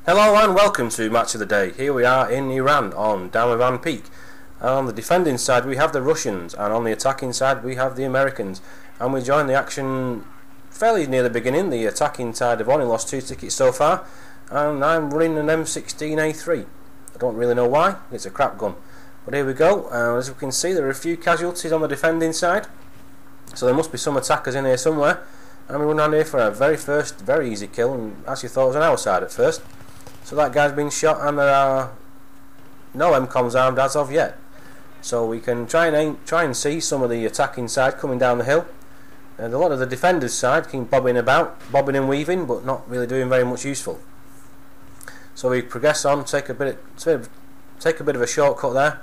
Hello and welcome to Match of the Day. Here we are in Iran on Damavand Peak. On the defending side we have the Russians, and on the attacking side we have the Americans. And we join the action fairly near the beginning. The attacking side have only lost 2 tickets so far, and I'm running an M16A3. I don't really know why, it's a crap gun. But here we go. As we can see, there are a few casualties on the defending side, so there must be some attackers in here somewhere. And we run around here for our very easy kill, and actually thought it was on our side at first. So that guy's been shot, and there are no MCOMs armed as of yet. So we can try and see some of the attacking side coming down the hill. And a lot of the defenders' side keep bobbing and weaving, but not really doing very much useful. So we progress on, take a bit of a shortcut there,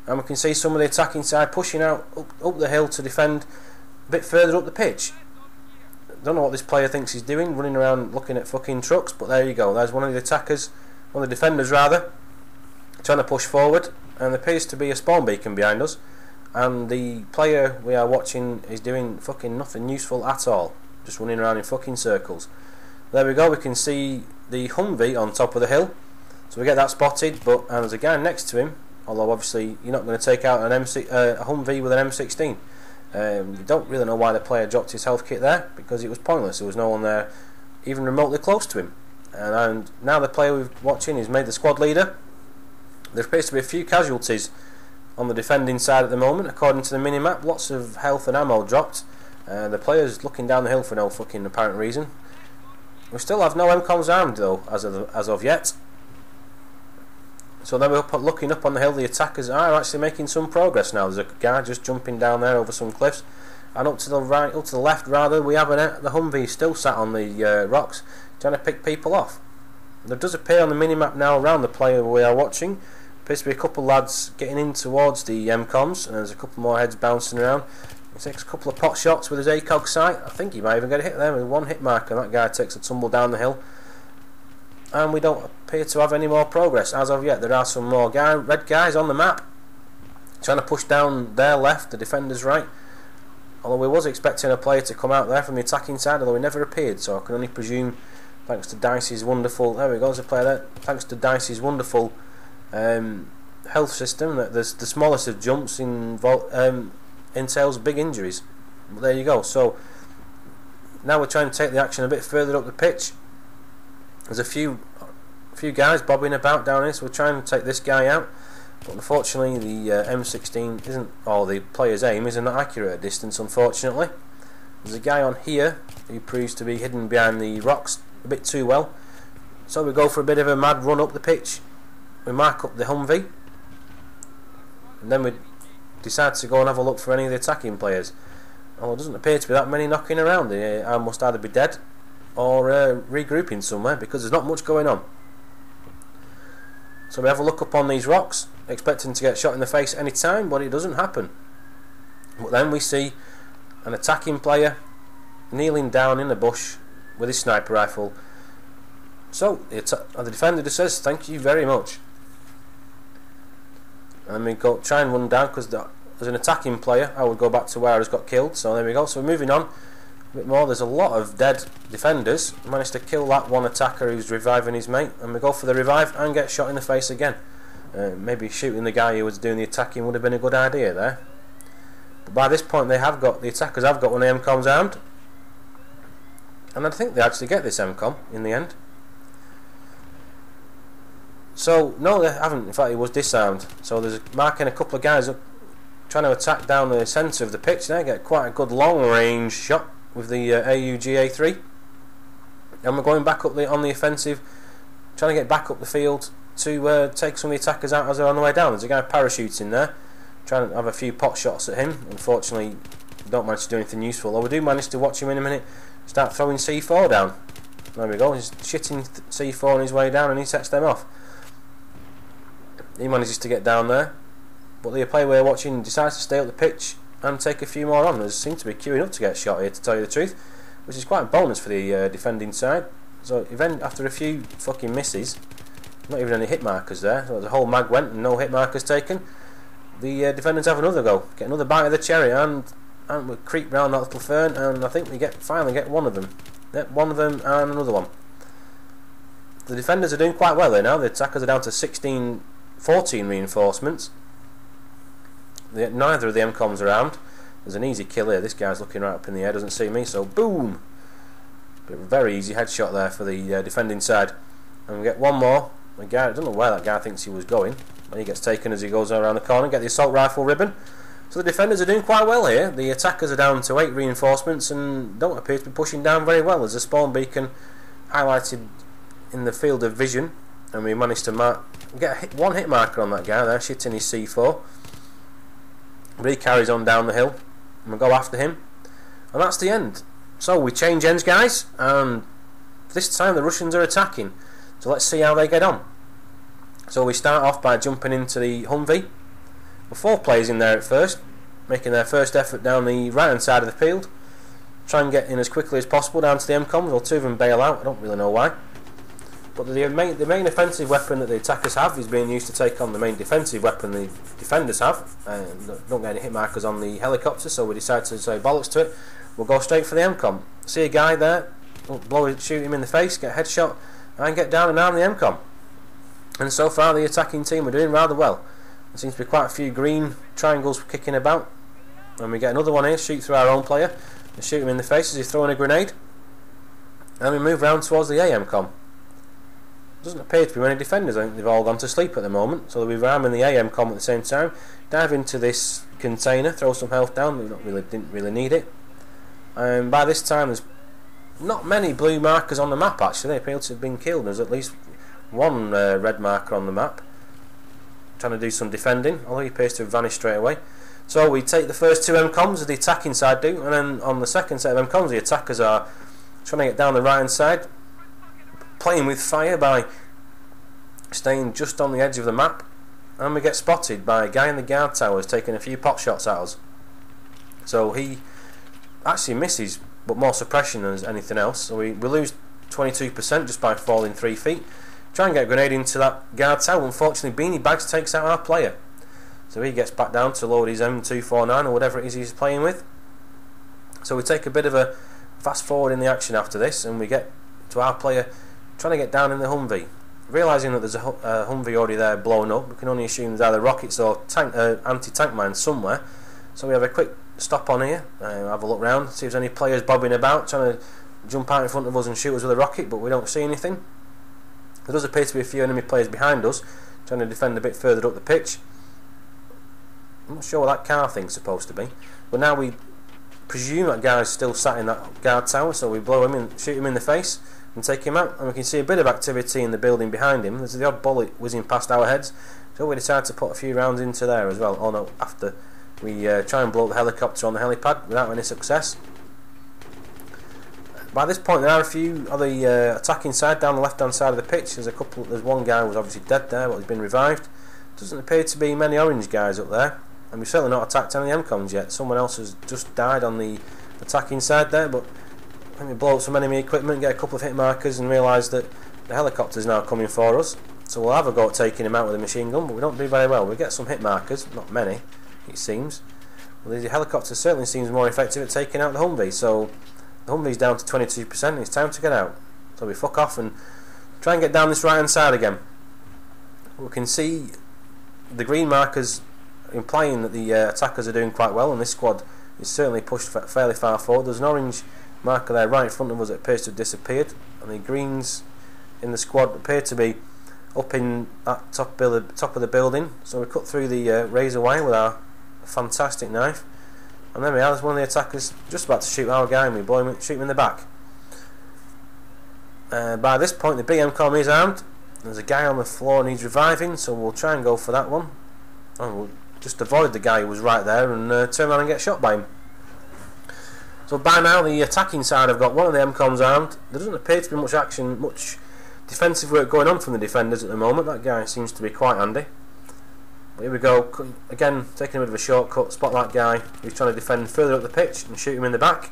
and we can see some of the attacking side pushing out up the hill to defend a bit further up the pitch. Don't know what this player thinks he's doing, running around looking at fucking trucks, but there you go. There's one of the attackers, one of the defenders rather, trying to push forward, and there appears to be a spawn beacon behind us, and the player we are watching is doing fucking nothing useful at all, just running around in fucking circles. There we go, we can see the Humvee on top of the hill, so we get that spotted, and there's a guy next to him, although obviously you're not going to take out a Humvee with an M16. You don't really know why the player dropped his health kit there, because it was pointless. There was no one there even remotely close to him. And now the player we're watching is made the squad leader. There appears to be a few casualties on the defending side at the moment, according to the minimap. Lots of health and ammo dropped. The player's looking down the hill for no fucking apparent reason. We still have no MCOMs armed though, as of yet. So then we're looking up on the hill. The attackers are actually making some progress now. There's a guy just jumping down there over some cliffs, and up to the left rather, we have the Humvee still sat on the rocks, trying to pick people off. There does appear on the minimap now around the player we are watching, appears to be a couple of lads getting in towards the MCOMs, and there's a couple more heads bouncing around. He takes a couple of pot shots with his ACOG sight. I think he might even get a hit there with one hit marker. That guy takes a tumble down the hill. And we don't appear to have any more progress as of yet. There are some more red guys on the map trying to push down their left, the defender's right. Although we was expecting a player to come out there from the attacking side, although he never appeared, so I can only presume, thanks to Dicey's wonderful, there we go, there's a player there, thanks to Dicey's wonderful health system, that the smallest of jumps entails big injuries. But there you go. So now we're trying to take the action a bit further up the pitch. There's a few guys bobbing about down here, so we're trying to take this guy out, but unfortunately the M16 isn't, or the player's aim isn't accurate at distance, unfortunately. There's a guy on here who proves to be hidden behind the rocks a bit too well, so we go for a bit of a mad run up the pitch. We mark up the Humvee, and then we decide to go and have a look for any of the attacking players. Well, there doesn't appear to be that many knocking around. They must either be dead or regrouping somewhere, because there's not much going on. So we have a look up on these rocks, expecting to get shot in the face any time, but it doesn't happen. But then we see an attacking player kneeling down in a bush with his sniper rifle. So the defender just says thank you very much, and we go try and run down, because there's an attacking player. I would go back to where I just got killed. So there we go. So we're moving on a bit more. There's a lot of dead defenders. Managed to kill that one attacker who's reviving his mate, and we go for the revive and get shot in the face again. Maybe shooting the guy who was doing the attacking would have been a good idea there. But by this point the attackers have got one of the MCOMs armed, and I think they actually get this MCOM in the end. So no, they haven't. In fact, he was disarmed. So there's marking a couple of guys up trying to attack down the centre of the pitch. They get quite a good long range shot with the AUG-A3, and we're going back up on the offensive, trying to get back up the field to take some of the attackers out as they're on the way down. There's a guy parachuting there, trying to have a few pot shots at him. Unfortunately, we don't manage to do anything useful, though we do manage to watch him in a minute start throwing C4 down. There we go, he's shitting C4 on his way down, and he sets them off. He manages to get down there, but the player we're watching decides to stay up the pitch and take a few more on. There seem to be queuing up to get shot here, to tell you the truth, which is quite a bonus for the defending side. So even after a few fucking misses, not even any hit markers there, so the whole mag went and no hit markers taken, the defenders have another go, get another bite of the cherry, and we creep round that little fern, and I think we finally get one of them. Yep, one of them and another one. The defenders are doing quite well there now. The attackers are down to 14 reinforcements. Neither of the MCOMs are armed. There's an easy kill here. This guy's looking right up in the air, doesn't see me, so boom! Very easy headshot there for the defending side. And we get one more. The guy, I don't know where that guy thinks he was going, but he gets taken as he goes around the corner. Get the assault rifle ribbon. So the defenders are doing quite well here. The attackers are down to 8 reinforcements and don't appear to be pushing down very well. There's a spawn beacon highlighted in the field of vision, and we managed to get one hit marker on that guy there, shitting his C4. But he carries on down the hill, and we go after him, and that's the end. So we change ends, guys, and this time the Russians are attacking. So let's see how they get on. So we start off by jumping into the Humvee. With 4 players in there at first, making their first effort down the right hand side of the field. Try and get in as quickly as possible down to the MCOMs. Well, 2 of them bail out, I don't really know why. But the main offensive weapon that the attackers have is being used to take on the main defensive weapon the defenders have. Don't get any hit markers on the helicopter, so we decide to say bollocks to it. We'll go straight for the MCOM. See a guy there, shoot him in the face, get a headshot, and get down and arm the MCOM. And so far the attacking team are doing rather well. There seems to be quite a few green triangles kicking about, and we get another one here, shoot through our own player and shoot him in the face as he's throwing a grenade, and we move round towards the AMCOM. Doesn't appear to be many defenders. I think they've all gone to sleep at the moment, so we're arming the AMCOM at the same time. Dive into this container, throw some health down. We didn't really need it, and by this time there's not many blue markers on the map. Actually, they appear to have been killed. There's at least one red marker on the map trying to do some defending, although he appears to have vanished straight away. So we take the first 2 MCOMs as the attacking side do, and then on the second set of MCOMs the attackers are trying to get down the right hand side, playing with fire by staying just on the edge of the map, and we get spotted by a guy in the guard towers taking a few pot shots at us. So he actually misses, but more suppression than anything else, so we lose 22% just by falling 3 feet. Try and get a grenade into that guard tower. Unfortunately, Beanie Bags takes out our player, so he gets back down to load his M249 or whatever it is he's playing with. So we take a bit of a fast forward in the action after this, and we get to our player trying to get down in the Humvee. Realising that there's a Humvee already there blown up, we can only assume there's either rockets or anti-tank mines somewhere. So we have a quick stop on here, have a look round, see if there's any players bobbing about, trying to jump out in front of us and shoot us with a rocket, but we don't see anything. There does appear to be a few enemy players behind us, trying to defend a bit further up the pitch. I'm not sure what that car thing's supposed to be, but now we presume that guy's still sat in that guard tower, so we blow him in, shoot him in the face and take him out, and we can see a bit of activity in the building behind him. There's the odd bullet whizzing past our heads, so we decide to put a few rounds into there as well. Oh no, after we try and blow up the helicopter on the helipad without any success. By this point there are a few on the attacking side down the left hand side of the pitch. There's one guy who's obviously dead there, but he's been revived. Doesn't appear to be many orange guys up there, and we've certainly not attacked any MCOMs yet. Someone else has just died on the attacking side there, but let me blow up some enemy equipment, get a couple of hit markers, and realise that the helicopter's now coming for us. So we'll have a go at taking him out with a machine gun, but we don't do very well. We get some hit markers, not many it seems. Well, the helicopter certainly seems more effective at taking out the Humvee, so the Humvee's down to 22% and it's time to get out. So we fuck off and try and get down this right hand side again. We can see the green markers implying that the attackers are doing quite well, and this squad is certainly pushed fairly far forward. There's an orange marker there right in front of us that appears to have disappeared, and the greens in the squad appear to be up in that top of the building. So we cut through the razor wire with our fantastic knife, and there we are. There's one of the attackers just about to shoot our guy, and we blow him, shoot him in the back. By this point the BMCOM is armed. There's a guy on the floor and he's reviving, so we'll try and go for that one. And we'll just avoid the guy who was right there and turn around and get shot by him. So by now the attacking side have got one of the MCOMs armed. There doesn't appear to be much action, much defensive work going on from the defenders at the moment. That guy seems to be quite handy. But here we go, again taking a bit of a shortcut, spot that guy who's trying to defend further up the pitch and shoot him in the back.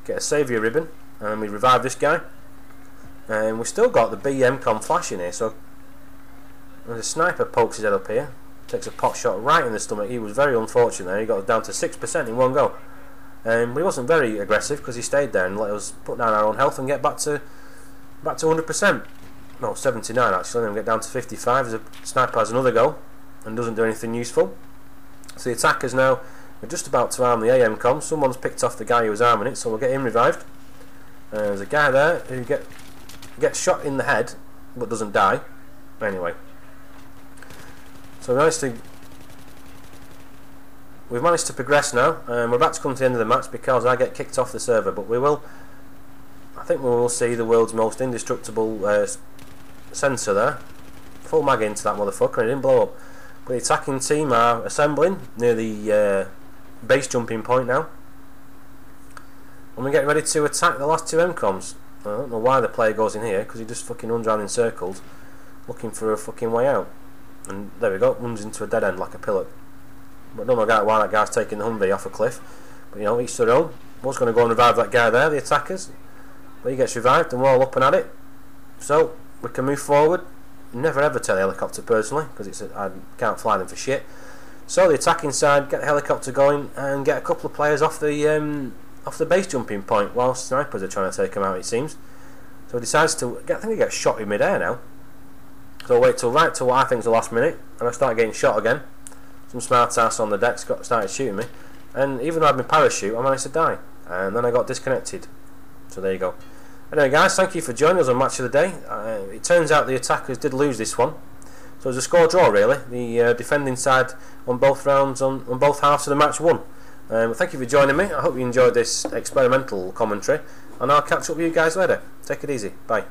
Get a saviour ribbon, and we revive this guy. And we've still got the BMCOM flashing here, so there's a sniper pokes his head up here, takes a pot shot right in the stomach. He was very unfortunate there, he got down to 6% in one go. But he wasn't very aggressive because he stayed there and let us put down our own health and get back to 100%. No, 79 actually, and then we get down to 55 as a sniper has another go and doesn't do anything useful. So the attackers now are just about to arm the AM com. Someone's picked off the guy who was arming it, so we'll get him revived. There's a guy there who gets shot in the head but doesn't die. Anyway, so we've managed to progress now, and we're about to come to the end of the match because I get kicked off the server, but I think we will see the world's most indestructible sensor there. Full mag into that motherfucker and it didn't blow up. But the attacking team are assembling near the base jumping point now, and we're getting ready to attack the last two MCOMs. I don't know why the player goes in here, because he just fucking runs around in circles looking for a fucking way out, and there we go, runs into a dead end like a pillock. But I don't know why that guy's taking the Humvee off a cliff, but you know, each their own. Was going to go and revive that guy there, the attackers, but he gets revived and we're all up and at it, so we can move forward. Never ever take the helicopter personally, because I can't fly them for shit. So the attacking side get the helicopter going and get a couple of players off the base jumping point while snipers are trying to take them out, it seems. So he decides to I think he gets shot in mid-air now. So I wait till what I think is the last minute, and I start getting shot again. Some smart ass on the deck started shooting me, and even though I had my parachute, I managed to die, and then I got disconnected. So there you go. Anyway guys, thank you for joining us on Match of the Day. It turns out the attackers did lose this one, so it was a score draw really. The defending side on both rounds, on both halves of the match won. Thank you for joining me. I hope you enjoyed this experimental commentary, and I'll catch up with you guys later. Take it easy. Bye.